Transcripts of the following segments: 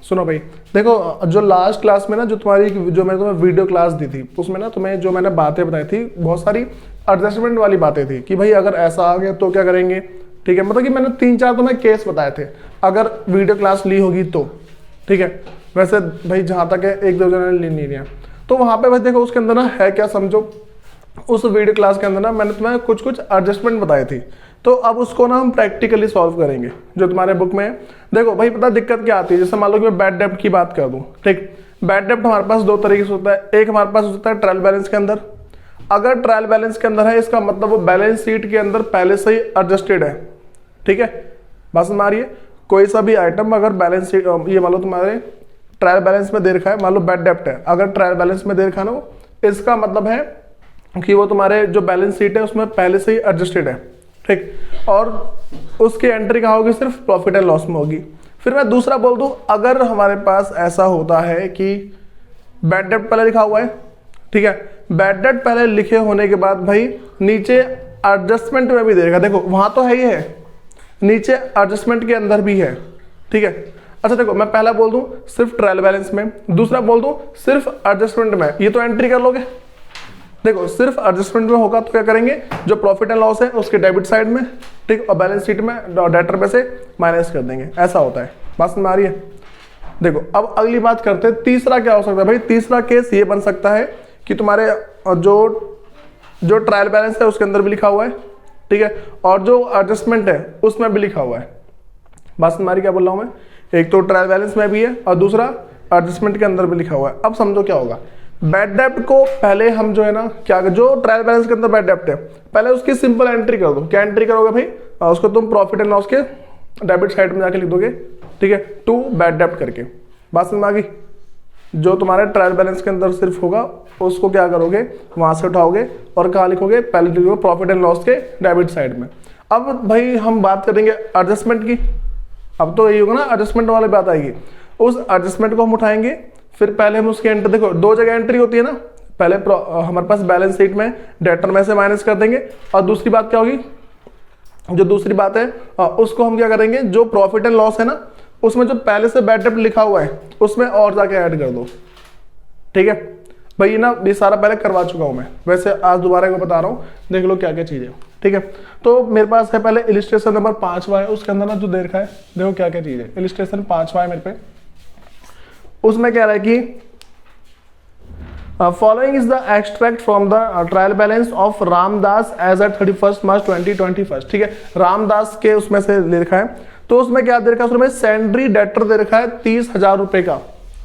सुनो भाई, देखो जो लास्ट क्लास में ना जो मैंने तुम्हें वीडियो क्लास दी थी उसमें ना तुम्हें जो मैंने बातें बताई थी बहुत सारी एडजस्टमेंट वाली बातें थी कि भाई अगर ऐसा आ गया तो क्या करेंगे, ठीक है। मतलब कि मैंने 3-4 तुम्हें केस बताए थे अगर वीडियो क्लास ली होगी तो, ठीक है। वैसे भाई जहाँ तक है 1-2 जने ली नहीं लिया, तो वहाँ पे भाई देखो उसके अंदर ना है क्या समझो, उस वीडियो क्लास के अंदर ना मैंने तुम्हें कुछ कुछ एडजस्टमेंट बताई थी, तो अब उसको ना हम प्रैक्टिकली सॉल्व करेंगे जो तुम्हारे बुक में है। देखो भाई पता दिक्कत क्या आती है, जैसे मान लो कि मैं बैड डेब्ट की बात कर दूं, ठीक। बैड डेब्ट हमारे पास 2 तरीके से होता है, एक हमारे पास होता है ट्रायल बैलेंस के अंदर। अगर ट्रायल बैलेंस के अंदर है इसका मतलब वो बैलेंस शीट के अंदर पहले से ही एडजस्टेड है, ठीक है। बात समझ आ रही है? कोई सा भी आइटम अगर बैलेंस शीट ये मान लो तुम्हारे ट्रायल बैलेंस में दे रखा है, मान लो बैड डेब्ट है, अगर ट्रायल बैलेंस में दे रखा है ना, इसका मतलब है कि वो तुम्हारे जो बैलेंस शीट है उसमें पहले से ही एडजस्टेड है, ठीक। और उसकी एंट्री कहाँ होगी, सिर्फ प्रॉफिट एंड लॉस में होगी। फिर मैं दूसरा बोल दूं, अगर हमारे पास ऐसा होता है कि बैड डेब्ट पहले लिखा हुआ है, ठीक है, बैड डेब्ट पहले लिखे होने के बाद भाई नीचे एडजस्टमेंट में भी देगा, देखो वहां तो है ही है, नीचे एडजस्टमेंट के अंदर भी है, ठीक है। अच्छा देखो मैं पहला बोल दूं सिर्फ ट्रायल बैलेंस में, दूसरा बोल दूं सिर्फ एडजस्टमेंट में, ये तो एंट्री कर लोगे। देखो सिर्फ एडजस्टमेंट में होगा तो क्या करेंगे, जो प्रॉफिट एंड लॉस है उसके डेबिट साइड में, ठीक, और बैलेंस शीट में डेटर में से माइनस कर देंगे, ऐसा होता है। बात समझ में आ रही है? देखो अब अगली बात करते हैं, तीसरा क्या हो सकता है भाई, तीसरा केस ये बन सकता है कि तुम्हारे जो ट्रायल बैलेंस है उसके अंदर भी लिखा हुआ है, ठीक है, और जो एडजस्टमेंट है उसमें भी लिखा हुआ है। बात समझ में आ रही क्या बोल रहा हूं मैं, एक तो ट्रायल बैलेंस में भी है और दूसरा एडजस्टमेंट के अंदर भी लिखा हुआ है। अब समझो क्या होगा, बैड डेब्ट को पहले हम जो है ना क्या, जो ट्रायल बैलेंस के अंदर बैड डेब्ट है पहले उसकी सिंपल एंट्री कर दो। क्या एंट्री करोगे भाई, उसको तुम प्रॉफिट एंड लॉस के डेबिट साइड में जाके लिख दोगे, ठीक है, टू बैड डेब्ट करके। बात समझ में आ गई? जो तुम्हारे ट्रायल बैलेंस के अंदर सिर्फ होगा उसको क्या करोगे, वहां से उठाओगे और कहाँ लिखोगे, पहले लिखोगे प्रॉफिट एंड लॉस के डेबिट साइड में। अब भाई हम बात करेंगे एडजस्टमेंट की, अब तो यही होगा ना एडजस्टमेंट वाली बात आएगी, उस एडजस्टमेंट को हम उठाएंगे। फिर पहले हम उसकी एंट्री, देखो 2 जगह एंट्री होती है ना, पहले हमारे पास बैलेंस शीट में डेटर में से माइनस कर देंगे, और दूसरी बात क्या होगी, जो दूसरी बात है उसको हम क्या करेंगे, जो प्रॉफिट एंड लॉस है ना उसमें जो पहले से बैड डेब्ट लिखा हुआ है उसमें और जाके ऐड कर दो, ठीक है भाई। ना ये सारा पहले करवा चुका हूं मैं, वैसे आज दोबारा को बता रहा हूं, देख लो क्या क्या चीजें, ठीक है। तो मेरे पास है पहले इलिस्ट्रेशन नंबर 5वां है, उसके अंदर ना जो दे रखा है देखो क्या क्या चीज है, इलिस्ट्रेशन 5वां है मेरे पे, उसमें क्या है कि following is the extract from the trial balance of Ramdas as at 31 March 2021, ठीक है। रामदास के उसमें से ले रखा है, तो उसमें क्या दे रखा है, उसमें सैंड्री डेटर दे रखा है 30,000 रुपए का।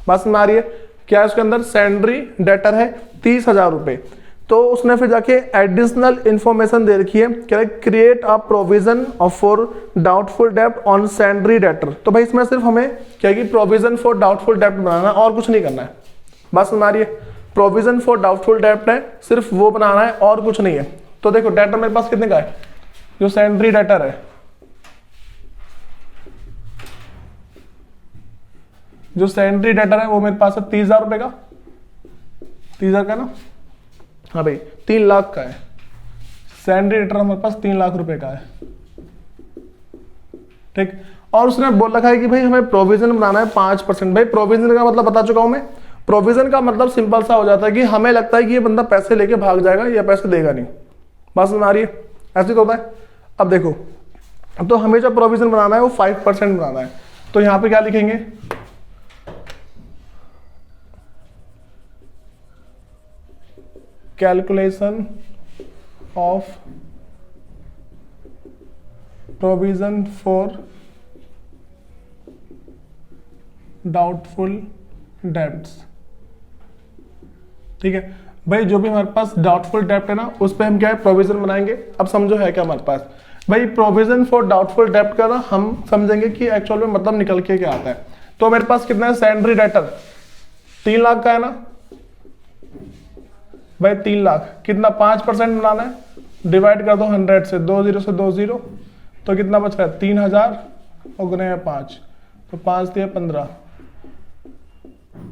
बात समझ आ रही है? क्या है उसके अंदर, सैंड्री डेटर है 30,000 रुपए। तो उसने फिर जाके एडिशनल इंफॉर्मेशन दे रखी है, क्या है, create a provision of for doubtful डेब्ट ऑन सैंड्री डेटर। तो भाई इसमें सिर्फ हमें क्या है, प्रोविजन फॉर डाउटफुल डेब्ट बनाना है और कुछ नहीं करना है। बात समझ आ रही है? प्रोविजन फॉर डाउटफुल डेब्ट है, सिर्फ वो बनाना है और कुछ नहीं है। तो देखो डेटर मेरे पास कितने का है, जो सैंड्री डेटर है, जो सैंड्री डेटर है वो मेरे पास है 30,000 रुपए का, 30,000 का ना, हाँ भाई 3 लाख का है। सैंड्री डेटर हमारे पास 3 लाख रुपए का है, ठीक। और उसने बोल रखा है कि भाई हमें प्रोविजन बनाना है 5%। भाई प्रोविजन का मतलब बता चुका हूं मैं, प्रोविजन का मतलब सिंपल सा हो जाता है कि हमें लगता है कि ये बंदा पैसे लेके भाग जाएगा या पैसे देगा नहीं। बात समझ आ रही है? ऐसे तो होता है। अब देखो, तो हमें जो प्रोविजन बनाना है वो 5% बनाना है, तो यहां पे क्या लिखेंगे, calculation of provision for doubtful debts, ठीक है भाई। जो भी हमारे पास डाउटफुल डेब्ट है ना उस पे हम क्या है, प्रोविजन बनाएंगे। अब समझो है क्या हमारे पास भाई, प्रोविजन फॉर डाउटफुल डेब्ट का ना हम समझेंगे कि एक्चुअल में मतलब निकल के क्या आता है। तो मेरे पास कितना है, सैंड्री डेटर 3 लाख का है ना भाई, 3 लाख कितना 5% बनाना है, डिवाइड कर दो 100 से, 2 0 से 2 0, तो कितना बच रहा है 3,000 और गुने में 5, तो 5 दिया 15,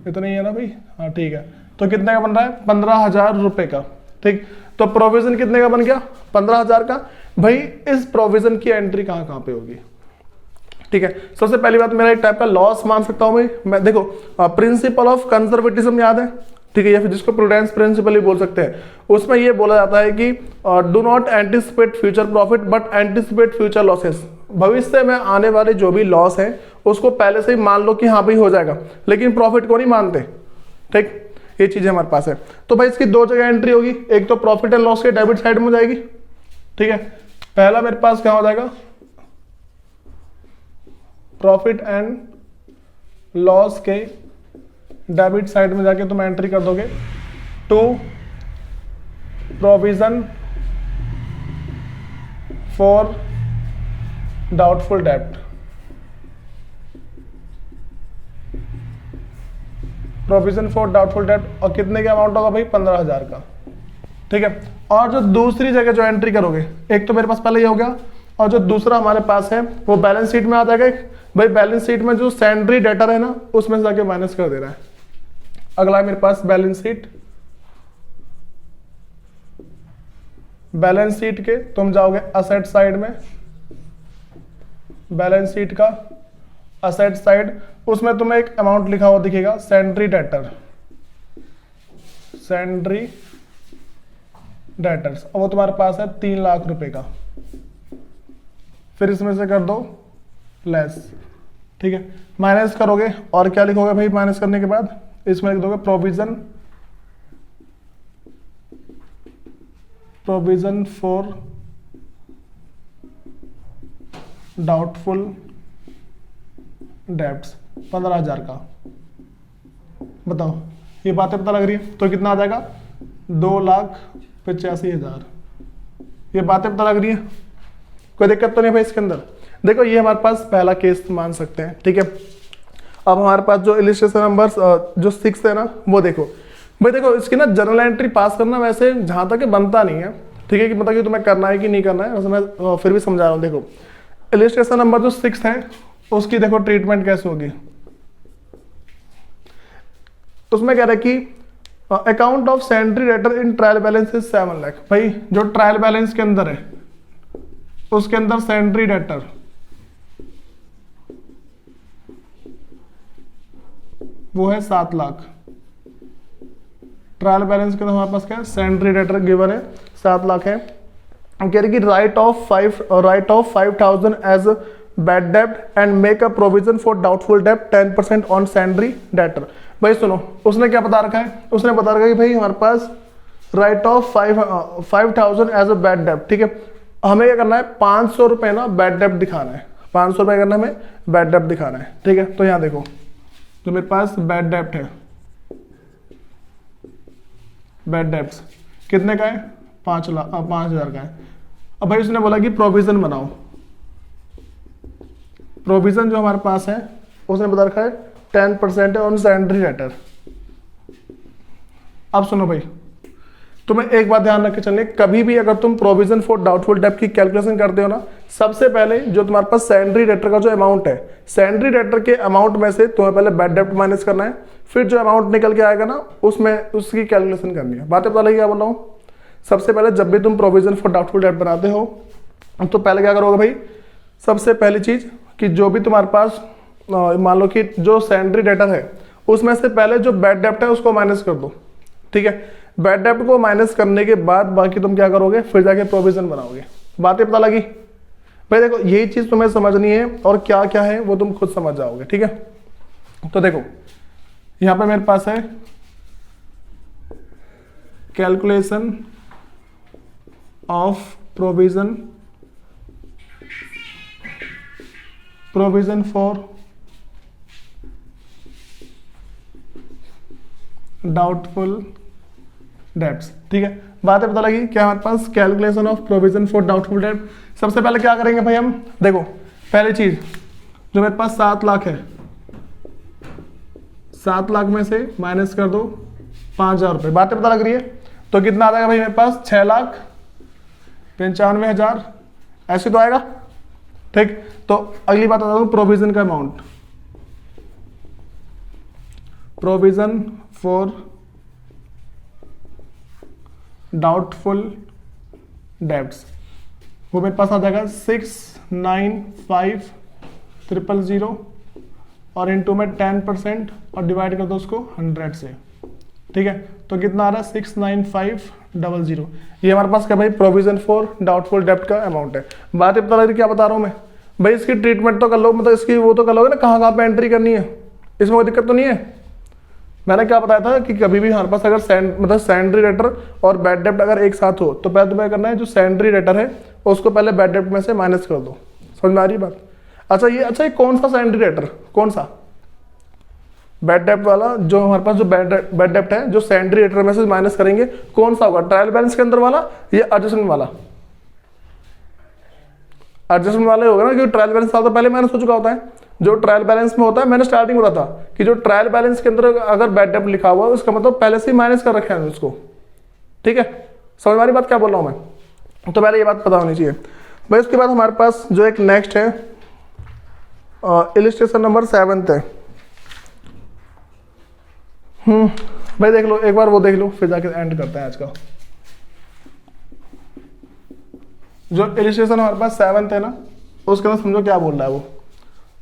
इतना ही है ना भाई, हाँ ठीक है। तो कितने का बन रहा है, 15,000 रुपए का, ठीक। तो प्रोविजन कितने का बन गया, 15,000 का। भाई इस प्रोविजन की एंट्री कहाँ कहाँ पे होगी, ठीक है। सबसे पहली बात, मेरा एक टाइप का लॉस मान सकता हूं मैं देखो प्रिंसिपल ऑफ कंजर्वेटिज्म याद है, ठीक है, या फिर जिसको प्रूडेंस प्रिंसिपल ही बोल सकते हैं। उसमें ये बोला जाता है कि do not anticipate future profit but anticipate future losses. भविष्य में आने वाले जो भी लॉस है उसको पहले से ही मान लो कि हाँ भाई हो जाएगा, लेकिन प्रॉफिट को नहीं मानते। ठीक, ये चीज हमारे पास है। तो भाई इसकी दो जगह एंट्री होगी, एक तो प्रॉफिट एंड लॉस के डेबिट साइड में हो जाएगी, ठीक है। पहला मेरे पास क्या हो जाएगा, प्रॉफिट एंड लॉस के डेबिट साइड में जाके तुम एंट्री कर दोगे टू प्रोविजन फॉर डाउटफुल डेब्ट। प्रोविजन फॉर डाउटफुल डेब्ट, और कितने का अमाउंट होगा भाई, 15,000 का, ठीक है। और जो दूसरी जगह जो एंट्री करोगे, एक तो मेरे पास पहले ये हो गया, और जो दूसरा हमारे पास है वो बैलेंस शीट में आ जाएगा। भाई बैलेंस शीट में जो सैंड्री डेटर है ना, उसमें से जाके माइनस कर दे रहा है। अगला है मेरे पास बैलेंस शीट। बैलेंस शीट के तुम जाओगे असेट साइड में, बैलेंस शीट का असेट साइड, उसमें तुम्हें एक अमाउंट लिखा हुआ दिखेगा, सैंड्री डेटर, सैंड्री डेटर्स, और वो तुम्हारे पास है 3 लाख रुपए का। फिर इसमें से कर दो लेस, ठीक है, माइनस करोगे, और क्या लिखोगे भाई माइनस करने के बाद, इसमें लिख दोगे प्रोविजन फॉर डाउटफुल डेब्ट्स 15,000 का। बताओ ये बातें पता लग रही है, तो कितना आ जाएगा, 2,85,000। ये बातें पता लग रही है, कोई दिक्कत तो नहीं भाई इसके अंदर। देखो ये हमारे पास पहला केस मान सकते हैं, ठीक है। अब हमारे पास जो इलिस्ट्रेशन नंबर जो 6 है ना, वो देखो भाई, देखो इसकी ना जर्नल एंट्री पास करना वैसे जहां तक बनता नहीं है, ठीक है, कि मतलब कि तुम्हें करना है कि नहीं करना है, वैसे मैं फिर भी समझा रहा हूँ। देखो इलिस्ट्रेशन नंबर जो 6 है उसकी देखो ट्रीटमेंट कैसे होगी। उसमें कह रहा है कि account of sundry debtor in trial balance is 7 lakh. भाई जो ट्रायल बैलेंस के अंदर है उसके अंदर सैंड्री डेटर वो है 7 लाख। ट्रायल बैलेंस के अंदर हमारे पास क्या है, सैंड्री डेटर गिवन है 7 लाख है। कह रही कि राइट ऑफ 5,000 एज बैड डेब्ट and make a provision for doubtful डेब्ट 10% ऑन सैंड्री डेटर। भाई सुनो, उसने क्या बता रखा है, उसने बता रखा है कि भाई हमारे पास write off 5,000 as a bad डेब्ट, ठीक है। हमें क्या करना है, 500 रुपए ना बैड डेब्ट दिखाना है, 500 रुपए करना हमें बैड डेब्ट दिखाना है, ठीक है। तो यहां देखो जो मेरे पास बैड डेब्ट है, बैड डेब्ट्स कितने का है, 5,000 का है। अब भाई उसने बोला कि प्रोविजन बनाओ। प्रोविजन जो हमारे पास है उसने बता रखा है 10% ऑन सैंड्री डेटर। अब सुनो भाई, तुम्हें एक बात ध्यान रख के चलनी, कभी भी अगर तुम प्रोविजन फॉर डाउटफुल डेब्ट की कैलकुलेशन करते हो ना, सबसे पहले जो तुम्हारे पास सैंड्री डेटर का जो अमाउंट है, सैंड्री डेटर के अमाउंट में से तुम्हें पहले बैड डेब्ट माइनस करना है, फिर जो अमाउंट निकल के आएगा ना उसमें उसकी कैलकुलेशन करनी है। बातें पता लगी क्या बोल रहा हूँ। सबसे पहले जब भी तुम प्रोविजन फॉर डाउटफुल डेब्ट बनाते हो तो पहले क्या करोगे भाई, सबसे पहली चीज कि जो भी तुम्हारे पास मान लो कि जो सैंड्री डेटर है उसमें से पहले जो बैड डेब्ट है उसको माइनस कर दो, ठीक है। बैड डेब्ट को माइनस करने के बाद बाकी तुम क्या करोगे, फिर जाके प्रोविजन बनाओगे। बातें पता लगी भाई। देखो यही चीज तुम्हें समझनी है, और क्या क्या है वो तुम खुद समझ जाओगे, ठीक है। तो देखो यहां पे मेरे पास है calculation of provision for doubtful debts, ठीक है। बातें पता लगी क्या हमारे पास, calculation of provision for doubtful डेब्ट। सबसे पहले क्या करेंगे भाई हम, देखो पहली चीज जो मेरे पास 7 लाख है, 7 लाख में से माइनस कर दो 5,000 रुपए। बातें पता लग रही है, तो कितना आ जाएगा भाई मेरे पास, 6,95,000 ऐसे तो आएगा, ठीक। तो अगली बात बता दूं, प्रोविजन का amount, provision for doubtful debts वो मेरे पास आ जाएगा 6,95,000 000 और इनटू में 10% और डिवाइड कर दो उसको 100 से, ठीक है। तो कितना आ रहा है 69500। ये हमारे पास क्या भाई, प्रोविजन फॉर डाउटफुल डेब्ट का अमाउंट है। बात ये पता लग रही क्या बता रहा हूँ मैं भाई, इसकी ट्रीटमेंट तो कर लो, मतलब इसकी वो तो कर लोगे ना, कहाँ कहाँ पे एंट्री करनी है, इसमें कोई दिक्कत तो नहीं है। मैंने क्या बताया था कि कभी भी हमारे पास अगर मतलब सैंड्री डेटर और बैड डेब्ट अगर एक साथ हो तो पहले तुम्हें करना है, जो सैंड्री डेटर है उसको पहले बैड डेब्ट में से माइनस कर दो। समझ में आ रही बात? अच्छा ये कौन सा सैंड्री डेटर, कौन सा बैड डेब्ट वाला, जो हमारे पास जो बैड डेब्ट है जो सैंड्री डेटर में से माइनस करेंगे, कौन सा होगा, ट्रायल बैलेंस के अंदर वाला या एडजस्टमेंट वाला? एडजस्टमेंट वाला होगा ना, क्योंकि ट्रायल बैलेंस तो पहले माइनस हो चुका होता है। जो ट्रायल बैलेंस में होता है, मैंने स्टार्टिंग में बताया था कि जो ट्रायल बैलेंस के अंदर अगर बैड डेब्ट लिखा हुआ है उसका मतलब पहले से ही माइनस कर रखे हैं उसको, ठीक है। समझ में आ रही बात क्या बोल रहा हूं मैं? तो पहले ये बात पता होनी चाहिए भाई। उसके बाद हमारे पास जो एक नेक्स्ट है इलिस्ट्रेशन नंबर 7 है। भाई देख लो एक बार, वो देख लो फिर जाके एंड करते हैं आज का। जो इलिस्ट्रेशन हमारे पास 7 है ना, उसके अंदर समझो क्या बोल रहा है वो।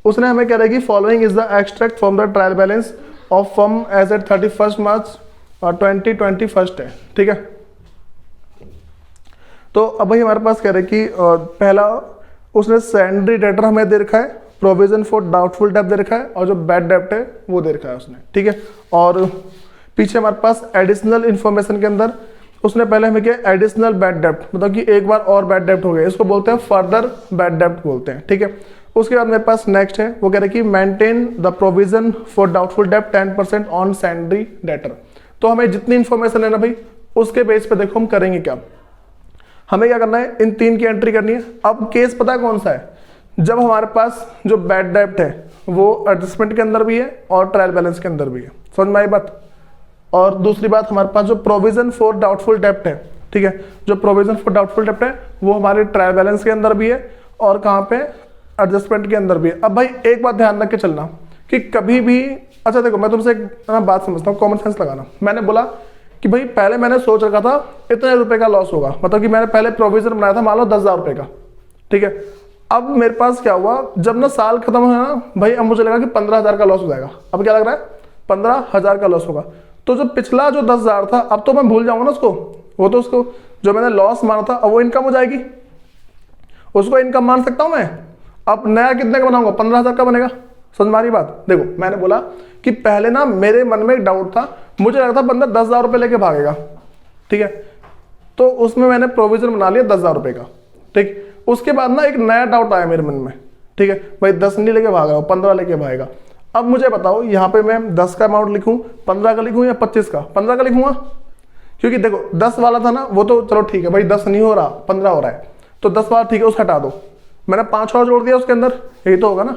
उसने हमें कह रहा है कि following is the extract from the trial balance of firm as at 31 March 2021 है, ठीक है। तो अब भाई हमारे पास कह रहे हैं कि पहला उसने सैंड्री डेटर हमें दे रखा है, प्रोविजन फॉर डाउटफुल डेब्ट दे रखा है, और जो बैड डेब्ट है वो दे रखा है उसने, ठीक है। और पीछे हमारे पास एडिशनल इंफॉर्मेशन के अंदर उसने पहले हमें किया एडिशनल बैड डेब्ट, मतलब कि एक बार और बैड डेब्ट हो गया, इसको बोलते हैं फर्दर बैड डेब्ट बोलते हैं, ठीक है। उसके बाद मेरे पास नेक्स्ट है, वो कह रहे हैं कि maintain the provision for doubtful डेब्ट 10% ऑन सैंड्री डेटर। तो हमें जितनी इंफॉर्मेशन है ना भाई, उसके बेस पे देखो हम करेंगे क्या। हमें क्या करना है, इन 3 की एंट्री करनी है। अब केस पता है कौन सा है, जब हमारे पास जो बैड डेब्ट है वो एडजस्टमेंट के अंदर भी है और ट्रायल बैलेंस के अंदर भी है। समझ में आई बात? और दूसरी बात, हमारे पास जो प्रोविजन फॉर डाउटफुल डेब्ट है, ठीक है, जो प्रोविजन फॉर डाउटफुल डेब्ट है वो हमारे ट्रायल बैलेंस के अंदर भी है और कहाँ पे, एडजस्टमेंट के अंदर भी है। अब भाई एक बात ध्यान रख के चलना कि कभी भी, अच्छा देखो मैं तुमसे एक बात समझता हूँ, कॉमन सेंस लगाना। मैंने बोला कि भाई पहले मैंने सोच रखा था इतने रुपए का लॉस होगा, मतलब कि मैंने पहले प्रोविजन बनाया था मान लो 10,000 रुपए का, ठीक है। अब मेरे पास क्या हुआ, जब ना साल खत्म हुआ ना भाई, अब मुझे लगा कि 15,000 का लॉस हो जाएगा। अब क्या लग रहा है 15,000 का लॉस होगा। तो जो पिछला जो 10,000 था अब तो मैं भूल जाऊंगा ना उसको, वो तो उसको जो मैंने लॉस माना था अब वो इनकम हो जाएगी, उसको इनकम मान सकता हूं मैं। अब नया कितने का बनाऊंगा, 15,000 का बनेगा। समझ मारी बात? देखो मैंने बोला कि पहले ना मेरे मन में एक डाउट था, मुझे लगा था बंदा 10,000 रुपए लेके भागेगा, ठीक है। तो उसमें मैंने प्रोविजन बना लिया 10,000 रुपए का, ठीक। उसके बाद ना एक नया डाउट आया मेरे मन में, ठीक है, भाई 10 नहीं लेके भागा, 15 लेके भागेगा। अब मुझे बताओ यहाँ पे मैं 10 का अमाउंट लिखूं, 15 का लिखूं या 25 का? 15 का लिखूंगा, क्योंकि देखो 10 वाला था ना वो तो चलो ठीक है भाई, 10 नहीं हो रहा 15 हो रहा है, तो 10 वाला ठीक है उसे हटा दो। मैंने 5 और जोड़ दिया उसके अंदर, यही तो होगा ना,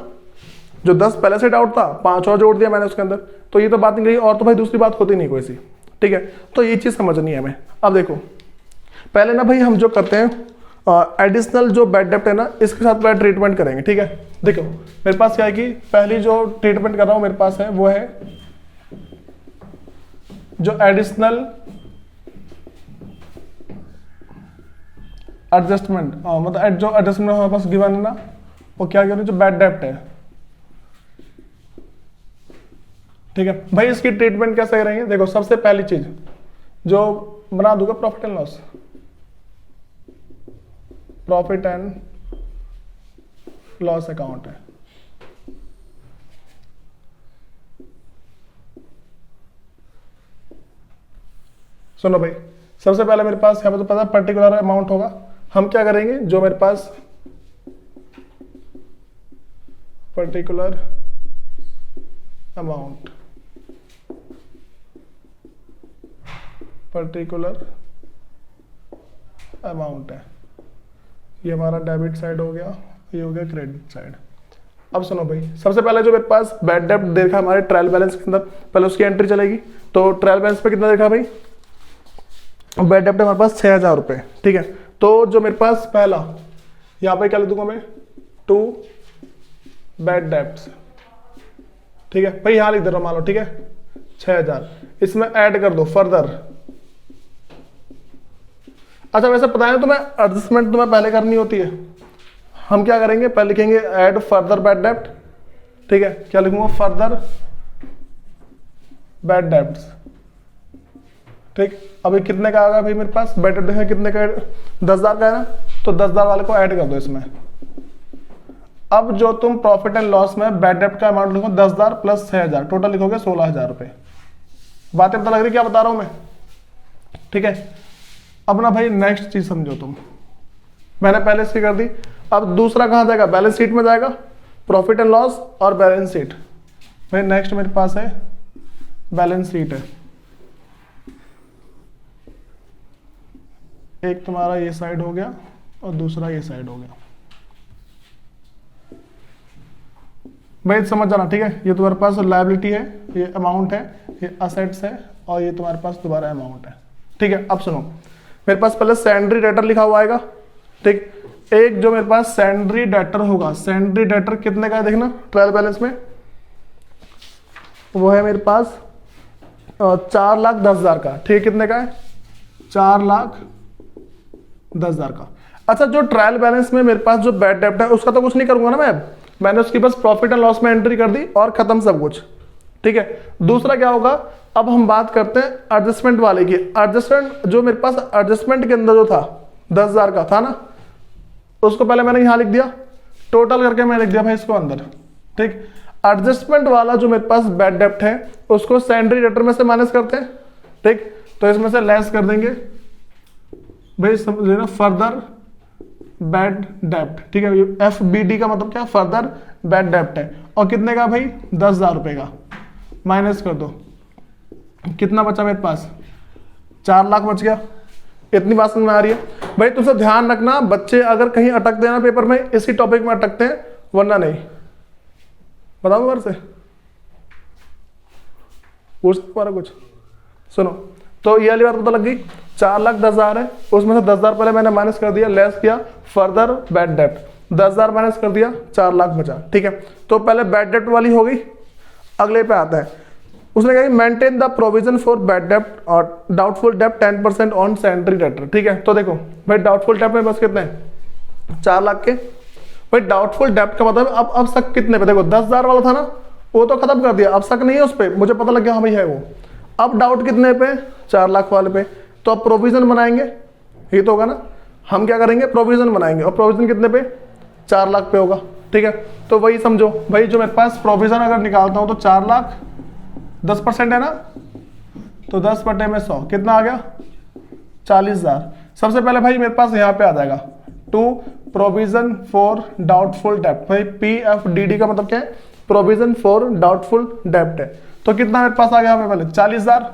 जो 10 पहले से डाउट था 5 और जोड़ दिया मैंने उसके अंदर, तो ये तो बात निकली। और तो भाई दूसरी बात होती नहीं कोई सी, ठीक है। तो ये चीज समझनी है हमें। अब देखो पहले ना भाई हम जो करते हैं एडिशनल जो बैड डेब्ट है ना, इसके साथ पहले ट्रीटमेंट करेंगे, ठीक है। देखो मेरे पास क्या है कि पहली जो ट्रीटमेंट कर रहा हूं मेरे पास है वो है जो एडिशनल एडजस्टमेंट, मतलब जो एडजस्टमेंट हमारे पास गिवन है ना, वो क्या कह रहे हैं, जो बैड डेब्ट है, ठीक है भाई। इसकी ट्रीटमेंट कैसे करेंगे, देखो सबसे पहली चीज जो बना दूंगा profit and loss, profit and loss account है। सुनो भाई, सबसे पहले मेरे पास यहाँ पे तो पता पर्टिकुलर अमाउंट होगा। हम क्या करेंगे, जो मेरे पास पर्टिकुलर अमाउंट, पर्टिकुलर अमाउंट है, ये हमारा डेबिट साइड हो गया, ये हो गया क्रेडिट साइड। अब सुनो भाई, सबसे पहले जो मेरे पास बैड डेब्ट देखा हमारे ट्रायल बैलेंस के अंदर, पहले उसकी एंट्री चलेगी। तो ट्रायल बैलेंस पे कितना देखा भाई, बैड डेब्ट हमारे पास 6,000 रुपए, ठीक है। तो जो मेरे पास पहला यहाँ पे क्या लिख दूंगा मैं, 2 बैड डेब्ट्स, ठीक है भाई, यहां लिख दे रहा हूं मान लो, ठीक है 6,000, इसमें ऐड कर दो फर्दर। अच्छा वैसे पता है तुम्हें एडजस्टमेंट तुम्हें पहले करनी होती है, हम क्या करेंगे पहले लिखेंगे ऐड फर्दर बैड डेब्ट, ठीक है, क्या लिखूंगा, फर्दर बैड डेब्ट्स। ठीक, अभी कितने का आ गया भाई मेरे पास, बैड डेब्ट देखा कितने का, 10,000 का है ना, तो 10,000 वाले को ऐड कर दो इसमें। अब जो तुम प्रॉफिट एंड लॉस में बैड डेब्ट का अमाउंट लिखो 10,000 प्लस 6,000, टोटल लिखोगे 16,000 रुपए। बातें पता लग रही क्या बता रहा हूं मैं? ठीक है, अब ना भाई नेक्स्ट चीज समझो तुम, मैंने पहले से कर दी, अब दूसरा कहां जाएगा, बैलेंस शीट में जाएगा, प्रॉफिट एंड लॉस और बैलेंस शीट। भाई नेक्स्ट मेरे पास है बैलेंस शीट है, एक तुम्हारा ये साइड हो गया और दूसरा ये साइड हो गया। भाई समझ जाना, ठीक है, ये तुम्हारे पास लायबिलिटी है, ये अमाउंट है, ये असेट्स है, और ये तुम्हारे पास दोबारा अमाउंट है। ठीक है, अब सुनो, मेरे पास पहले सैंड्री डेटर लिखा हुआ आएगा। ठीक, एक जो मेरे पास सैंड्री डेटर होगा, सैंड्री डेटर कितने का है देखना ट्रायल बैलेंस में, वो है मेरे पास 4,10,000 का। ठीक है, कितने का है, 4,10,000 का। अच्छा, जो ट्रायल बैलेंस में मेरे पास जो बैड डेब्ट है उसका तो कुछ नहीं करूंगा ना मैं, मैंने उसकी बस प्रॉफिट एंड लॉस में एंट्री कर दी और खत्म सब कुछ। ठीक है, दूसरा क्या होगा, अब हम बात करते हैं एडजस्टमेंट वाले की। एडजस्टमेंट जो मेरे पास एडजस्टमेंट के अंदर जो था 10,000 का था ना, उसको पहले मैंने यहां लिख दिया, टोटल करके मैं लिख दिया भाई इसको अंदर। ठीक, एडजस्टमेंट वाला जो मेरे पास बैड डेब्ट है उसको सैंड्री डेटर में से माइनस करते हैं। ठीक, तो इसमें से लेस कर देंगे भाई, समझ लेना, फर्दर बैड डेब्ट। ठीक है, FBD का मतलब क्या, फर्दर बैड डेब्ट है, और कितने का भाई, 10,000 रुपए का। माइनस कर दो, कितना बचा मेरे पास, 4 लाख बच गया। इतनी बात समझ में आ रही है भाई? तुमसे ध्यान रखना, बच्चे अगर कहीं अटकते हैं ना पेपर में, इसी टॉपिक में अटकते हैं, वरना नहीं। बताओ बार से पूछ पारा कुछ, सुनो, तो ये वाली बात पता लग गई, 4,10,000 है, उसमें से 10,000 पहले मैंने माइनस कर दिया, लेस किया, फर्दर बैड डेब्ट, 10,000 माइनस कर दिया, 4 लाख बचा। ठीक है, तो पहले बैड डेब्ट वाली हो गई। अगले पे आता है, उसने कहा maintain the provision for bad डेब्ट और डाउटफुल डेब्ट 10% ऑन सैंड्री डेटर। ठीक है, तो देखो भाई डाउटफुल डेब्ट में बस कितने हैं, 4 लाख के। भाई डाउटफुल डेब्ट का मतलब अब शक कितने पे, देखो 10,000 वाला था ना, वो तो खत्म कर दिया, अब शक नहीं है उस पर, मुझे पता लग गया हाँ भाई है वो। अब डाउट कितने पे, 4 लाख वाले पे, तो अब प्रोविजन बनाएंगे, ये तो होगा ना, हम क्या करेंगे, प्रोविजन बनाएंगे, और प्रोविजन कितने पे, 4 लाख पे होगा। ठीक है, तो वही समझो भाई, जो मेरे पास प्रोविजन अगर निकालता हूं तो 4 लाख, 10% है ना, तो 10/100 कितना आ गया, 40,000। सबसे पहले भाई मेरे पास यहाँ पे आ जाएगा टू प्रोविजन फॉर डाउटफुल डेब्ट। भाई PFDD का मतलब क्या है, प्रोविजन फॉर डाउटफुल डेब्ट है, तो कितना मेरे पास आ गया, पहले 40,000।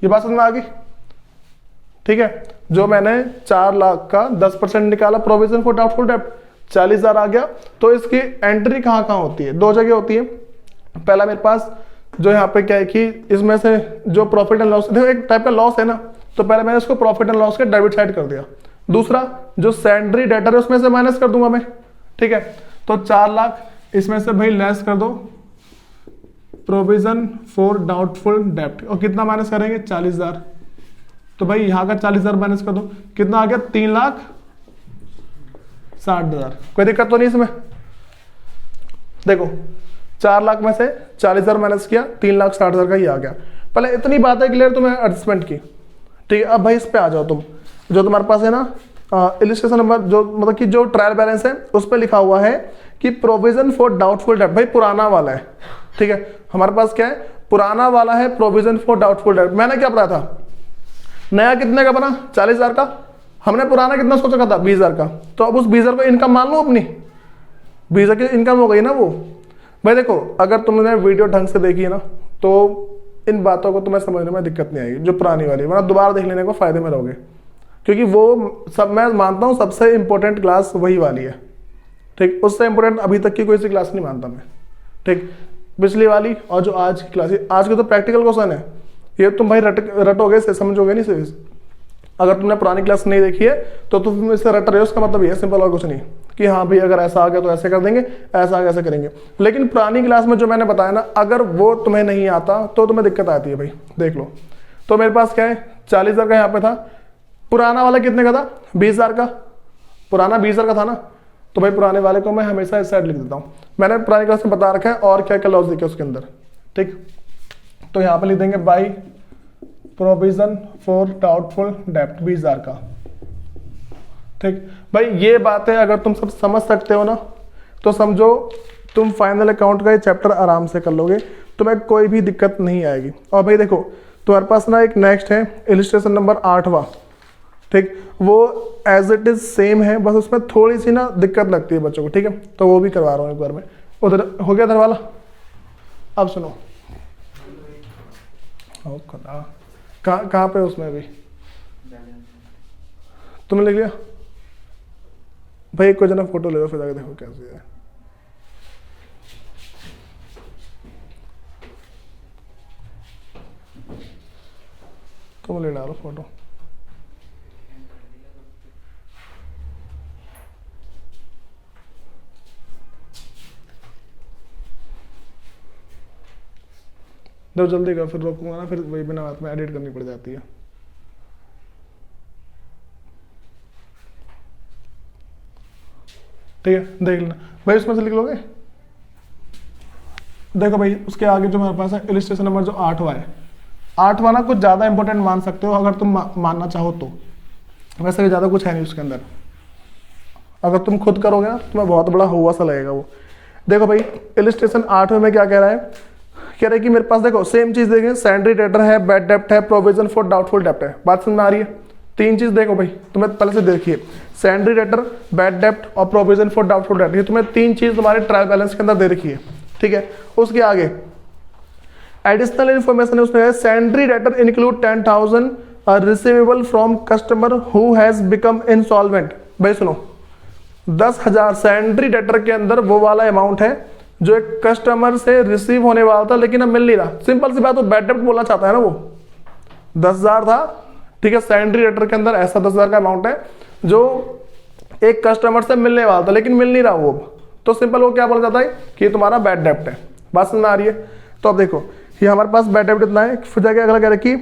ये बात समझ में आ गई? ठीक है, जो मैंने 4 लाख का 10% निकाला प्रोविजन फॉर डाउटफुल डेब्ट, 40,000 आ गया। तो इसकी एंट्री कहाँ कहाँ होती है, 2 जगह होती है। पहला मेरे पास जो यहाँ पे क्या है कि इसमें से जो प्रॉफिट एंड लॉस, देखो एक टाइप का लॉस है ना, तो पहले मैंने इसको प्रॉफिट एंड लॉस के डेबिट साइड कर दिया। दूसरा जो सैंड्री डेटर है उसमें से माइनस कर दूंगा मैं। ठीक है, तो 4 लाख इसमें से भाई लेस कर दो प्रोविजन फॉर डाउटफुल डेब्ट, और कितना माइनस करेंगे, 40,000। तो भाई यहाँ का 40,000 माइनस कर दो, कितना आ गया, 3,60,000। कोई दिक्कत तो नहीं इसमें? देखो 4 लाख में से 40,000 माइनस किया, 3,60,000 का ही आ गया। पहले इतनी बात है क्लियर तुम्हें एडजस्टमेंट की। ठीक है, अब भाई इस पे आ जाओ तुम, जो तुम्हारे पास है ना इलिस्ट्रेशन नंबर, जो मतलब कि जो ट्रायल बैलेंस है उस पर लिखा हुआ है कि प्रोविजन फॉर डाउटफुल डेब्ट, भाई पुराना वाला है। ठीक है, हमारे पास क्या है, पुराना वाला है प्रोविजन फॉर डाउटफुल डेब्ट। मैंने क्या बताया था, नया कितने का बना, 40,000 का, हमने पुराना कितना सोच रखा था, 20,000 का। तो अब उस 20,000 को इनकम मान लो अपनी, 20,000 की इनकम हो गई ना वो। भाई देखो अगर तुमने वीडियो ढंग से देखी है ना, तो इन बातों को तुम्हें समझने में दिक्कत नहीं आएगी, जो पुरानी वाली, वरना दोबारा देख लेने को फायदे में रहोगे, क्योंकि वो सब मैं मानता हूँ सबसे इंपॉर्टेंट क्लास वही वाली है। ठीक, उससे इंपॉर्टेंट अभी तक की कोई सी क्लास नहीं मानता मैं। ठीक, पिछली वाली और जो आज की क्लास, आज के तो प्रैक्टिकल क्वेश्चन है, ये तुम भाई रटोगे से, समझोगे नहीं से। अगर तुमने पुरानी क्लास नहीं देखी है तो तुम इससे रट रहे हो, उसका मतलब ये है सिंपल और कुछ नहीं, कि हाँ भाई अगर ऐसा आ गया तो ऐसे कर देंगे, ऐसा आ गया ऐसे करेंगे। लेकिन पुरानी क्लास में जो मैंने बताया ना, अगर वो तुम्हें नहीं आता तो तुम्हें दिक्कत आती है भाई। देख लो, तो मेरे पास क्या है, 40,000 का यहाँ पे था, पुराना वाला कितने का था, 20,000 का, पुराना 20,000 का था ना, तो भाई पुराने वाले को मैं हमेशा इस साइड लिख देता हूँ। मैंने पुरानी क्लास में बता रखा है और क्या क्या लॉजिक है उसके अंदर, ठीक। तो यहाँ पे लिख देंगे बाई प्रोविजन फॉर डाउटफुल डेब्ट 20,000 का, ठीक। भाई ये बातें अगर तुम सब समझ सकते हो ना, तो समझो तुम फाइनल अकाउंट का ये चैप्टर आराम से कर लोगे, तुम्हें कोई भी दिक्कत नहीं आएगी। और भाई देखो तुम्हारे पास ना एक नेक्स्ट है इलिस्ट्रेशन नंबर 8वां, ठीक। वो एज इट इज सेम है, बस उसमें थोड़ी सी ना दिक्कत लगती है बच्चों को, ठीक है। तो वो भी करवा रहा हूँ एक बार में। उधर हो गया इधर वाला। अब सुनो, कहाँ पे उसमें अभी तुमने लिख लिया भाई? एक कोई जना फोटो ले लो फिर जाके देखो कैसे है। तुम ले डालो फोटो। जब जल्दी कर फिर रोकूंगा ना, फिर वही बिना बात में एडिट करनी पड़ जाती है। ठीक है देख लेना भाई, उसमें से लिख लोगे। देखो भाई उसके आगे जो मेरे पास है इलिस्ट्रेशन नंबर जो 8वां है, 8वां ना कुछ ज्यादा इंपॉर्टेंट मान सकते हो अगर तुम मानना चाहो तो, वैसे ज्यादा कुछ है नहीं उसके अंदर। अगर तुम खुद करोगे ना तुम्हें बहुत बड़ा हुआ सा लगेगा वो। देखो भाई इलिस्ट्रेशन 8 में क्या कह रहा है, कह रहा है कि मेरे पास देखो सेम चीज देखें, सैंड्री डेटर है, बैड डेप्ट है, प्रोविजन फॉर डाउटफुल डेप्ट है। बात समझ में आ रही है? तीन चीज देखो भाई, तुम्हें पहले से देखिए, सैंड्री डेटर, बैड डेप्ट और प्रोविजन फॉर डाउटफुल डेप्ट, ये तुम्हें तीन चीज तुम्हारे ट्रायल बैलेंस के अंदर दे रखी है, ठीक है। उसके आगे एडिशनल इन्फॉर्मेशन उसमें है, sundry debtor include 10,000 receivable from customer who has become insolvent. भाई सुनो, 10,000 सैंड्री डेटर के अंदर वो वाला अमाउंट है जो एक कस्टमर से रिसीव होने वाला था लेकिन अब मिल नहीं रहा। सिंपल सी बात, वो बैड डेप्ट बोलना चाहता है ना, वो 10,000 था, ठीक है। सैंड्री डेटर के अंदर ऐसा 10,000 का अमाउंट है जो एक कस्टमर से मिलने वाला था लेकिन मिल नहीं रहा वो, तो सिंपल वो क्या बोला जाता है कि तुम्हारा बैड डेप्ट है। बात समझ में आ रही है? तो अब देखो ये हमारे पास बैड डेप्ट इतना है, फिर जाके अगला कह रहा है कि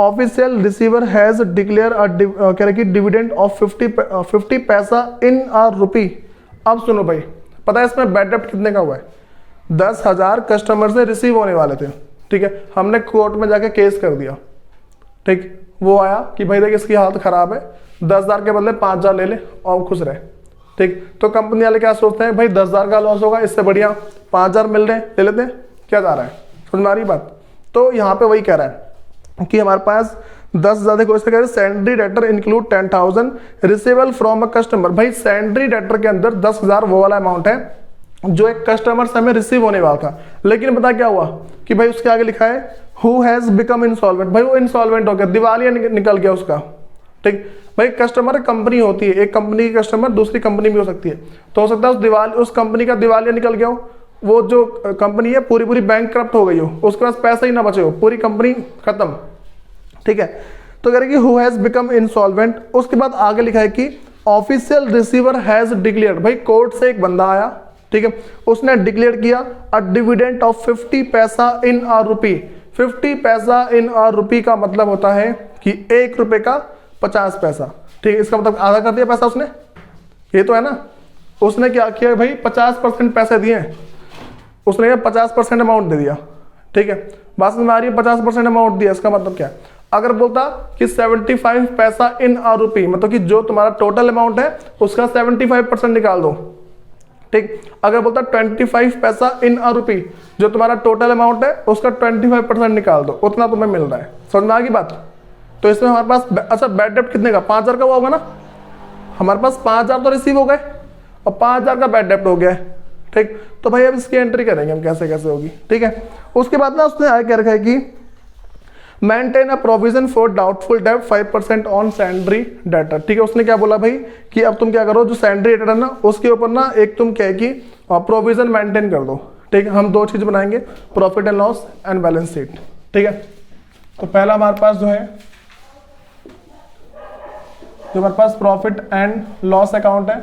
ऑफिशियल रिसीवर हैज डिक्लेयर कह रहे कि डिविडेंड ऑफ 50 पैसा इन अ रुपी। अब सुनो भाई, पता है इसमें बैड डेप्ट कितने का हुआ है? 10,000 कस्टमर से रिसीव होने वाले थे, ठीक है। हमने कोर्ट में जाके केस कर दिया, ठीक। वो आया कि भाई देख इसकी हालत खराब है, 10,000 के बदले 5,000 ले ले और खुश रहे, ठीक। तो कंपनी वाले क्या सोचते हैं, भाई 10,000 का लॉस होगा, इससे बढ़िया 5,000 मिल रहे हैं, ले लेते हैं, क्या जा रहा है? समझ में आ रही बात? तो यहाँ पे वही कह रहा है कि हमारे पास 10,000 को इससे कह रहे sundry debtor include 10,000 receivable from a customer. भाई सैंड्री डेटर के अंदर 10,000 वो वाला अमाउंट है जो एक कस्टमर से हमें रिसीव होने वाला था, लेकिन पता क्या हुआ कि भाई उसके आगे लिखा है हु हैज बिकम इंसॉल्वेंट। भाई वो इंसॉल्वेंट हो गया, दिवालिया निकल गया उसका, ठीक। भाई कस्टमर कंपनी होती है, एक कंपनी की कस्टमर दूसरी कंपनी भी हो सकती है, तो हो सकता है उस कंपनी का दिवालिया निकल गया हो, वो जो कंपनी है पूरी पूरी बैंकक्रप्ट हो गई हो, उसके पास पैसा ही ना बचे हो, पूरी कंपनी खत्म, ठीक है। तो कह रहे कि हु हैज बिकम इंसॉल्वेंट। उसके बाद आगे लिखा है कि ऑफिशियल रिसीवर हैज डिक्लेयर्ड। भाई कोर्ट से एक बंदा आया, ठीक है, उसने डिक्लेयर किया अ डिविडेंड ऑफ 50 पैसा इन अ रुपी। 50 पैसा इन अ रुपी का मतलब होता है कि 1 रुपए का 50 पैसा, ठीक है। इसका मतलब आधा कर दिया पैसा उसने, ये तो है ना। उसने क्या किया भाई, 50% पैसे दिए, उसने 50% अमाउंट दे दिया, ठीक है। बात में आ रही है? 50% अमाउंट दिया, इसका मतलब क्या है? अगर बोलता कि 75 पैसा इन अ रुपी, मतलब कि जो तुम्हारा टोटल अमाउंट है उसका 75% निकाल दो, ठीक। अगर बोलता 25 पैसा इन अ रुपी, जो तुम्हारा टोटल अमाउंट है उसका 25% निकाल दो, उतना तुम्हें मिल रहा है। समझ में आ गई बात? तो इसमें हमारे पास अच्छा बैड डेप्ट कितने का? 5,000 का हुआ होगा ना, हमारे पास 5,000 तो रिसीव हो गए और 5,000 का बैड डेप्ट हो गया है, ठीक। तो भाई अब इसकी एंट्री करेंगे हम कैसे कैसे होगी, ठीक है। उसके बाद ना उसने आगे कह रखा है कि maintain a provision for doubtful डेब्ट 5% ऑन सैंड्री डेटर, ठीक है। उसने क्या बोला भाई कि अब तुम क्या करो, जो सैंड्री डेटर है ना उसके ऊपर ना एक तुम कह कि प्रोविजन मेंटेन कर दो, ठीक है। हम दो चीज बनाएंगे, profit and loss and balance sheet, ठीक है। तो पहला हमारे पास जो है, जो हमारे पास प्रॉफिट एंड लॉस अकाउंट है,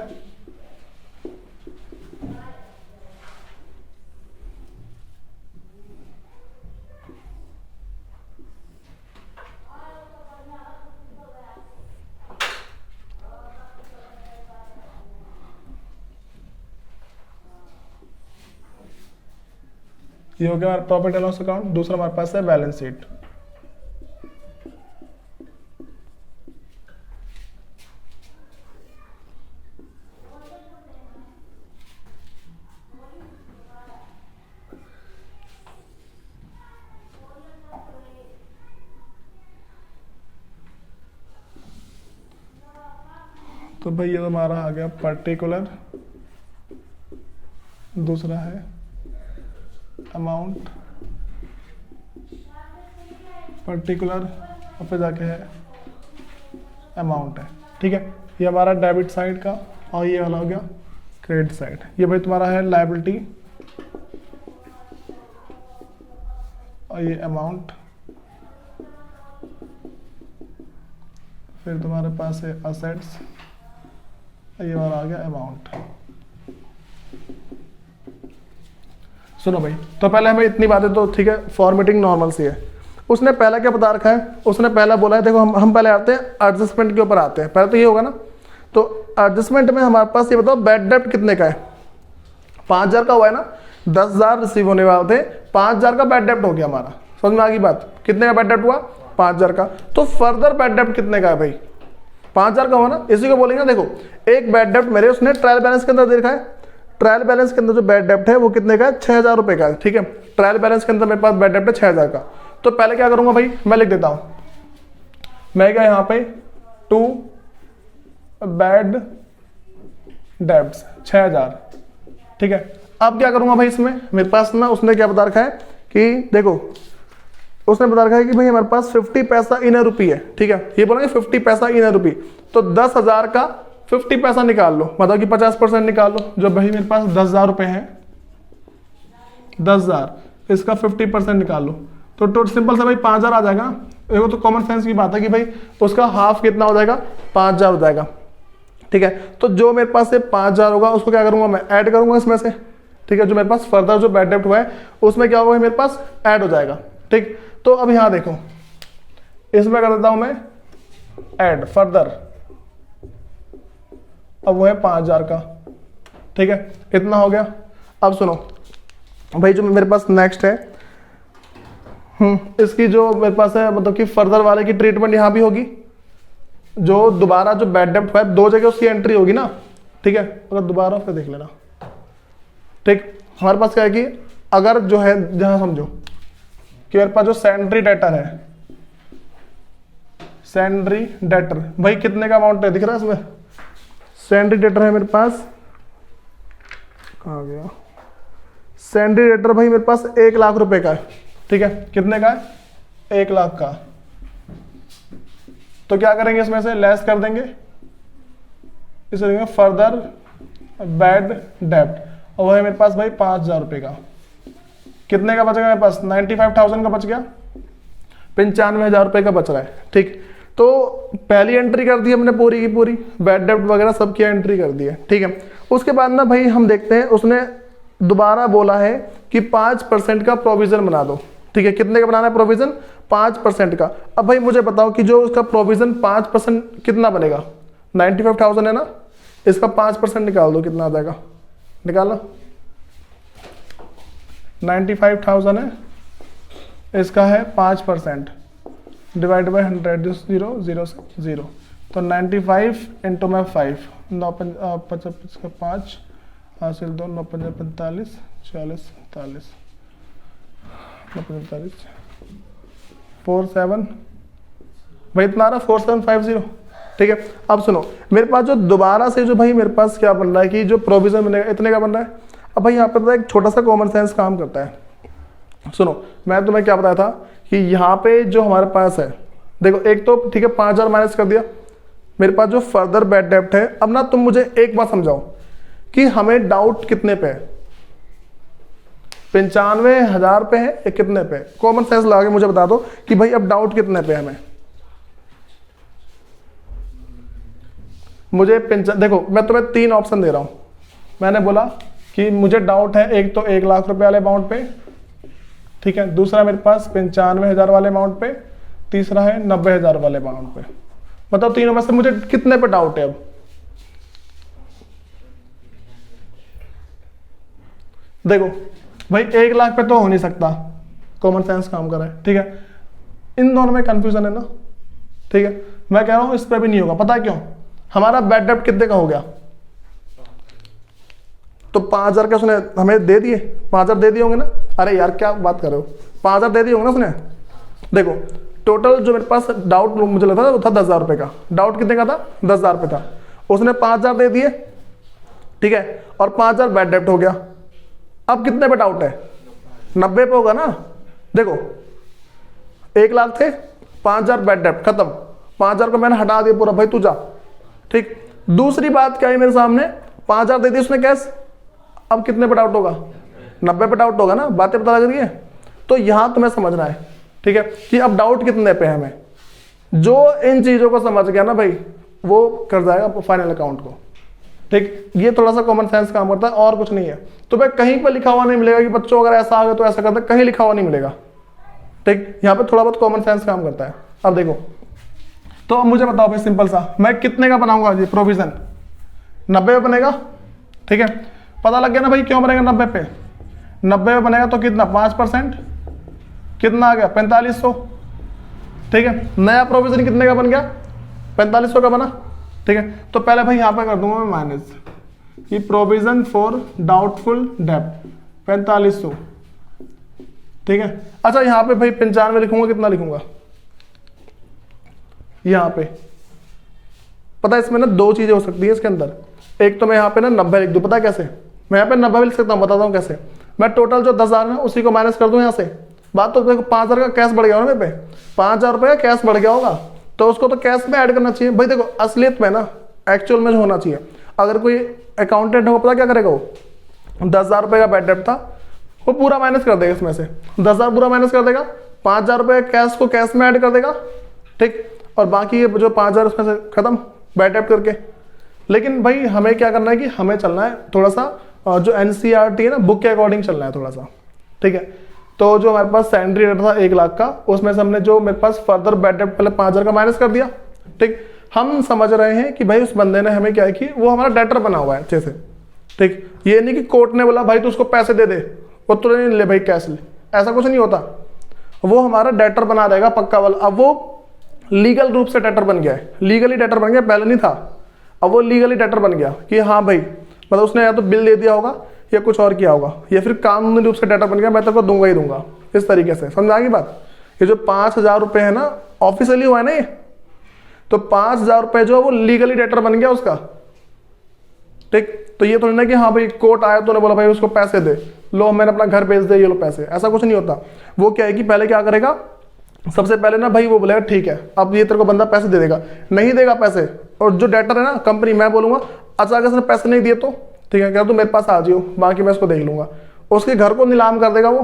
ये हो गया प्रॉफिट एंड लॉस अकाउंट। दूसरा हमारे पास है बैलेंस शीट। तो भाई ये हमारा आ गया पर्टिकुलर, दूसरा है अमाउंट, पर्टिकुलर और फिर जाके है अमाउंट है। ठीक है, ये हमारा डेबिट साइड का और ये वाला हो गया क्रेडिट साइड। ये भाई तुम्हारा है लायबिलिटी और ये अमाउंट, फिर तुम्हारे पास है असेट्स, ये वाला आ गया अमाउंट। सुनो भाई, तो पहले हमें इतनी बातें तो ठीक है, फॉर्मेटिंग नॉर्मल सी है। उसने पहला क्या बता रखा है, उसने पहला बोला है, देखो हम पहले आते हैं एडजस्टमेंट के ऊपर आते हैं। पहले तो ये होगा ना, तो एडजस्टमेंट में हमारे पास ये बताओ बैड डेब्ट कितने का है, 5000 का हुआ है ना, 10,000 रिसीव होने वाले थे, 5000 का बैड डेब्ट हो गया हमारा। समझ में आ गई बात, कितने का बैड डेब्ट हुआ, 5000 का। तो फर्दर बैड डेब्ट कितने का है भाई, 5000 का हुआ ना, इसी को बोलेंगे। देखो एक बैड डेब्ट मेरे उसने ट्रायल बैलेंस के अंदर देखा है, ट्रायल बैलेंस के अंदर जो बैड डेब्ट है वो कितने का है, 6000 रुपए का है। ठीक है, ट्रायल बैलेंस के अंदर मेरे पास बैड डेब्ट है 6000 का। तो पहले क्या करूंगा भाई, मैं लिख देता हूं, मैं क्या यहाँ पे 2 बैड डेब्ट्स 6000। ठीक है, अब क्या करूंगा भाई, इसमें मेरे पास ना उसने क्या बता रखा है कि देखो उसने बता रखा है कि भाई हमारे पास 50 पैसा इन रुपी है। ठीक है, ये बोलेंगे 50 पैसा इन रुपी, तो 10,000 का 50 पैसा निकाल लो, मतलब कि 50% निकाल लो। जो भाई मेरे पास 10,000 रुपए हैं, 10,000 इसका 50% निकाल लो, तो सिंपल सा भाई 5,000 आ जाएगा। ये तो कॉमन सेंस की बात है कि भाई उसका हाफ कितना हो जाएगा, 5,000 हो जाएगा। ठीक है, तो जो मेरे पास से 5,000 होगा उसको क्या करूंगा, मैं ऐड करूंगा इसमें से। ठीक है, जो मेरे पास फर्दर जो बैड डेब्ट हुआ है उसमें क्या होगा, मेरे पास ऐड हो जाएगा। ठीक, तो अब यहां देखो, इसमें कर देता हूं मैं ऐड फर्दर, अब वो है 5,000 का। ठीक है, इतना हो गया। अब सुनो भाई, जो मेरे पास नेक्स्ट है, इसकी जो मेरे पास है मतलब कि फर्दर वाले की ट्रीटमेंट यहां भी होगी। जो दोबारा जो बैड डेब्ट हुआ है 2 जगह उसकी एंट्री होगी ना। ठीक है, अगर दोबारा फिर देख लेना। ठीक, हमारे पास क्या है कि अगर जो है जहां समझो कि मेरे पास जो सैंड्री डेटर है, सैंड्री डेटर भाई कितने का अमाउंट है, दिख रहा है इसमें, सैंड्री डेटर है मेरे पास, कहाँ गया, सैंड्री डेटर भाई मेरे पास 1 लाख रुपए का है। ठीक है, कितने का है, 1 लाख का। तो क्या करेंगे, इसमें से लेस कर देंगे, इसे देंगे फर्दर बैड डेब्ट, और वह है मेरे पास भाई 5,000 रुपए का। कितने का बचेगा मेरे पास, 95,000 का बच गया, 95,000 रुपए का बच रहा है। ठीक, तो पहली एंट्री कर दी हमने पूरी की पूरी, बैड डेब्ट वगैरह सब की एंट्री कर दी है। ठीक है, उसके बाद ना भाई हम देखते हैं, उसने दोबारा बोला है कि 5% का प्रोविजन बना दो। ठीक है, कितने का बनाना है प्रोविजन, 5% का। अब भाई मुझे बताओ कि जो उसका प्रोविजन 5% कितना बनेगा, 95,000 है ना, इसका 5% निकाल दो, कितना आ जाएगा, निकाला, 95,000 है, इसका है 5%, डिवाइड बाई 100, 0 0 0, तो 95 इंटू में 5, 9 55 का 5 हासिल 2, 9 45 40 45 45 47 भाई इतना आ रहा 4750। ठीक है, अब सुनो मेरे पास जो दोबारा से जो भाई मेरे पास क्या बन रहा है कि जो प्रोविजन बनेगा इतने का बन रहा है। अब भाई यहाँ पर एक छोटा सा कॉमन सेंस काम करता है। सुनो मैं तुम्हें क्या बताया था कि यहाँ पे जो हमारे पास है, देखो एक तो ठीक है 5,000 माइनस कर दिया, मेरे पास जो फर्दर बैड डेब्ट है। अब ना तुम मुझे एक बात समझाओ कि हमें डाउट कितने पे है, 95,000 पे है या कितने पे? कॉमन सेंस लगा के मुझे बता दो कि भाई अब डाउट कितने पे हमें। मुझे देखो मैं तुम्हें 3 ऑप्शन दे रहा हूं। मैंने बोला कि मुझे डाउट है, एक तो 1 लाख रुपए वाले अमाउंट पे, ठीक है, दूसरा मेरे पास 95,000 वाले अमाउंट पे, तीसरा है 90,000 वाले अमाउंट पे। बताओ तीनों में से मुझे कितने पे डाउट है? अब देखो भाई 1 लाख पे तो हो नहीं सकता, कॉमन सेंस काम कर रहा है, ठीक है। इन दोनों में कंफ्यूजन है ना, ठीक है। मैं कह रहा हूं इस पे भी नहीं होगा, पता है क्यों? हमारा बैड डेब्ट कितने का हो गया? तो 5,000 का उसने हमें दे दिए, 5,000 दे दिए होंगे ना। अरे यार क्या बात कर रहे हो, 5,000 दे दिए होंगे ना उसने। देखो टोटल जो मेरे पास डाउट मुझे लगा था वो था 10,000 रुपए का। डाउट कितने का था? 10,000 रुपए था। उसने 5,000 दे दिए, ठीक है, और 5,000 बैड डेब्ट हो गया। अब कितने पे डाउट है? 90 पे होगा ना। देखो 1 लाख थे, 5,000 बैड डेब्ट खत्म, 5,000 को मैंने हटा दिया पूरा, भाई तू जा, ठीक। दूसरी बात क्या है मेरे सामने, 5,000 दे दी उसने कैश, अब कितने पे डाउट होगा? 90 पे डाउट होगा ना। बातें पता लग रही है? तो यहां तुम्हें समझना है, ठीक है, कि अब डाउट कितने पे है हमें। जो इन चीजों को समझ गया ना भाई, वो कर जाएगा फाइनल अकाउंट को, ठीक। ये थोड़ा सा कॉमन सेंस काम करता है और कुछ नहीं है। तो भाई कहीं पर लिखा हुआ नहीं मिलेगा कि बच्चों अगर ऐसा आ गया तो ऐसा करते, कहीं लिखा हुआ नहीं मिलेगा, ठीक। यहाँ पे थोड़ा बहुत कॉमन सेंस काम करता है। अब देखो, तो अब मुझे बताओ भाई सिंपल सा, मैं कितने का बनाऊंगा ये प्रोविजन? 90 पे बनेगा, ठीक है। पता लग गया ना भाई क्यों बनेगा 90 पे? 90 पे बनेगा तो कितना? 5%, कितना आ गया? 4500, ठीक है। नया प्रोविजन कितने का बन गया? 4500 का बना, ठीक है। तो पहले भाई यहाँ पे कर दूंगा मैं माइनस, कि प्रोविजन फॉर डाउटफुल डेब्ट 4500, ठीक है। अच्छा यहाँ पे भाई 95 लिखूंगा, कितना लिखूंगा यहाँ पे? पता है इसमें ना दो चीजें हो सकती है इसके अंदर। एक तो मैं यहाँ पे ना 90 लिख दूं, पता है कैसे? मैं यहाँ पे 90 लिख सकता हूँ, बताता हूँ कैसे। मैं टोटल जो 10,000 है उसी को माइनस कर दूं यहाँ से। बात तो देखो 5,000 का कैश बढ़ गया होगा मेरे पे, 5,000 रुपये का कैश बढ़ गया होगा, तो उसको तो कैश में ऐड करना चाहिए भाई। देखो असलियत में ना, एक्चुअल में जो होना चाहिए, अगर कोई अकाउंटेंट हो, पता क्या करेगा वो? 10,000 रुपये का बैड डेब्ट था, वो पूरा माइनस कर देगा इसमें से, 10,000 पूरा माइनस कर देगा, 5,000 रुपये कैश को कैश में ऐड कर देगा, ठीक, और बाकी ये जो 5,000 उसमें से खत्म बैड डेब्ट करके। लेकिन भाई हमें क्या करना है कि हमें चलना है थोड़ा सा जो NCERT है ना, बुक के अकॉर्डिंग चलना है थोड़ा सा, ठीक है। तो जो हमारे पास सैलरी रेट था 1 लाख का, उसमें से हमने जो मेरे पास फर्दर बैड डेब्ट पहले 5,000 का माइनस कर दिया, ठीक। हम समझ रहे हैं कि भाई उस बंदे ने हमें क्या है कि वो हमारा डेटर बना हुआ है अच्छे से, ठीक। ये नहीं कि कोर्ट ने बोला भाई तू उसको पैसे दे दे, वो तुरंत ले भाई कैश ले, ऐसा कुछ नहीं होता। वो हमारा डेटर बना रहेगा पक्का वाला। अब वो लीगल रूप से डेटर बन गया है, लीगली डेटर बन गया, पहले नहीं था। अब वो लीगली डेटर बन गया कि हाँ भाई, मतलब उसने या तो बिल दे दिया होगा या कुछ और किया होगा, या फिर कानूनी रूप से डेटर बन गया, मैं तेरे को दूंगा ही दूंगा, इस तरीके से। समझ आ गई बात? ये जो 5,000 रुपये है ना, ऑफिशियली हुआ है ना ये, तो 5,000 रुपये जो है वो लीगली डेटर बन गया उसका, ठीक। तो ये थोड़ी ना कि हाँ भाई कोर्ट आया तो ने बोला भाई उसको पैसे दे, लो मैंने अपना घर बेच दे, ये लो पैसे, ऐसा कुछ नहीं होता। वो क्या है कि पहले क्या करेगा, सबसे पहले ना भाई वो बोलेगा ठीक है अब ये तेरे को बंदा पैसे दे देगा, नहीं देगा पैसे, और जो डेटर है ना कंपनी, मैं बोलूंगा अचानक से पैसे नहीं दिए तो ठीक है, क्या तू मेरे पास आ जाओ, बाकी मैं इसको देख लूंगा। उसके घर को नीलाम कर देगा वो,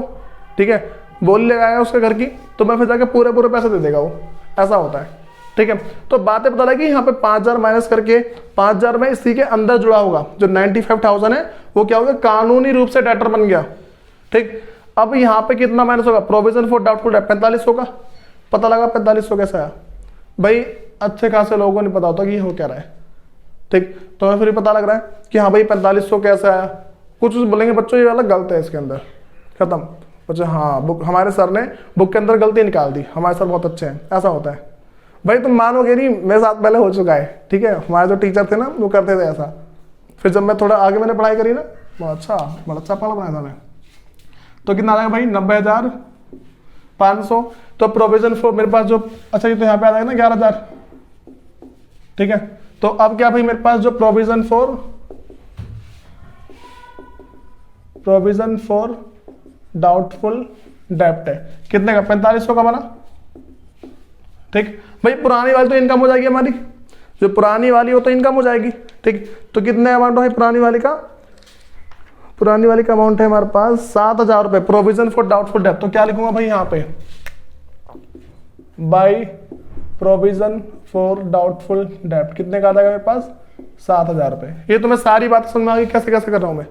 ठीक है, बोली लगाएगा उसके घर की, तो मैं फिर जाके पूरे पैसे दे देगा वो, ऐसा होता है, ठीक है। तो बातें पता लगी। यहाँ पे 5,000 माइनस करके 5,000 में इसी के अंदर जुड़ा होगा जो 95,000 है, वो क्या होगा, कानूनी रूप से डेटर बन गया, ठीक। अब यहाँ पे कितना माइनस होगा, प्रोविजन फॉर डाउटफुल डेब्ट 4500 का, पता लगा 4500 कैसे आया भाई? अच्छे खासे लोगों को नहीं पता होता कि ये हो क्या रहा है, ठीक। तो हमें फिर पता लग रहा है कि हाँ भाई 4500 कैसे आया। कुछ बोलेंगे बच्चों ये वाला गलत है इसके अंदर, खत्म बच्चे। हाँ बुक, हमारे सर ने बुक के अंदर गलती निकाल दी, हमारे सर बहुत अच्छे हैं, ऐसा होता है भाई। तुम मानोगे नहीं, मेरे साथ पहले हो चुका है, ठीक है। हमारे जो टीचर थे ना वो करते थे ऐसा। फिर जब मैं थोड़ा आगे मैंने पढ़ाई करी ना, बहुत अच्छा पढ़ा बनाया था मैं। तो कितना आ जाएगा भाई, 90,500। तो प्रोविजन फॉर मेरे पास जो, अच्छा ये तो यहाँ पे आ जाएगा ना 11,000, ठीक है। तो अब क्या भाई, मेरे पास जो प्रोविजन फॉर डाउटफुल डेब्ट है कितने का, 4500 का बना, ठीक भाई। पुरानी वाली तो इनकम हो जाएगी हमारी, जो पुरानी वाली हो तो इनकम हो जाएगी, ठीक। तो कितने अमाउंट है पुरानी वाली का? पुरानी वाली का अमाउंट है हमारे पास 7,000 रुपए, प्रोविजन फॉर डाउटफुल डेब्ट। तो क्या लिखूंगा भाई यहाँ पे, बाय प्रोविजन फॉर डाउटफुल डेब्ट कितने का आ जाएगा मेरे पास, 7,000 रुपए। ये तो मैं सारी बात समझ में आ गई कैसे कैसे कर रहा हूं मैं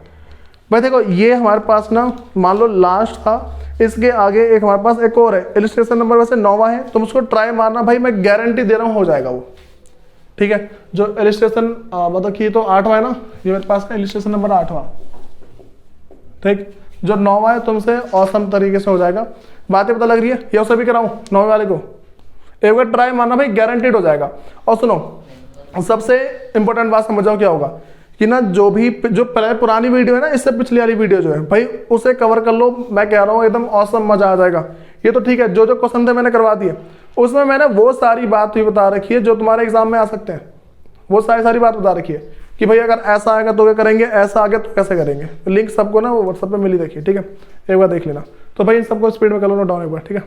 भाई। देखो ये हमारे पास ना मान लो लास्ट था, इसके आगे एक हमारे पास एक और है, इलस्ट्रेशन नंबर वैसे 9वां है, तुम उसको ट्राई मारना भाई, मैं गारंटी दे रहा हूं हो जाएगा वो, ठीक है। जो इलस्ट्रेशन मतलब कि तो 8वां है ना, ये मेरे पास का इलस्ट्रेशन नंबर 8वां, ठीक। जो 9वां है तुमसे औसम तरीके से हो जाएगा। बातें पता लग रही है? ये सभी कराऊं 9वें वाले को? एक बार ट्राई मारना भाई, गारंटेड हो जाएगा। और सुनो, सबसे इंपॉर्टेंट बात समझ जाओ क्या होगा कि ना, जो पुरानी वीडियो है ना, इससे पिछली वाली वीडियो जो है भाई, उसे कवर कर लो। मैं कह रहा हूँ एकदम औसम मजा आ जाएगा। ये तो ठीक है, जो क्वेश्चन थे मैंने करवा दिए, उसमें मैंने वो सारी बात भी बता रखी है जो तुम्हारे एग्जाम में आ सकते हैं। वो सारी बात बता रखी है कि भाई अगर ऐसा आएगा तो क्या करेंगे, ऐसा आ गया तो कैसे करेंगे। लिंक सबको ना वो व्हाट्सएप पे मिली, देखिए ठीक है, एक बार देख लेना। तो भाई इन सबको स्पीड में कर लो नोट डाउन एक बार, ठीक है।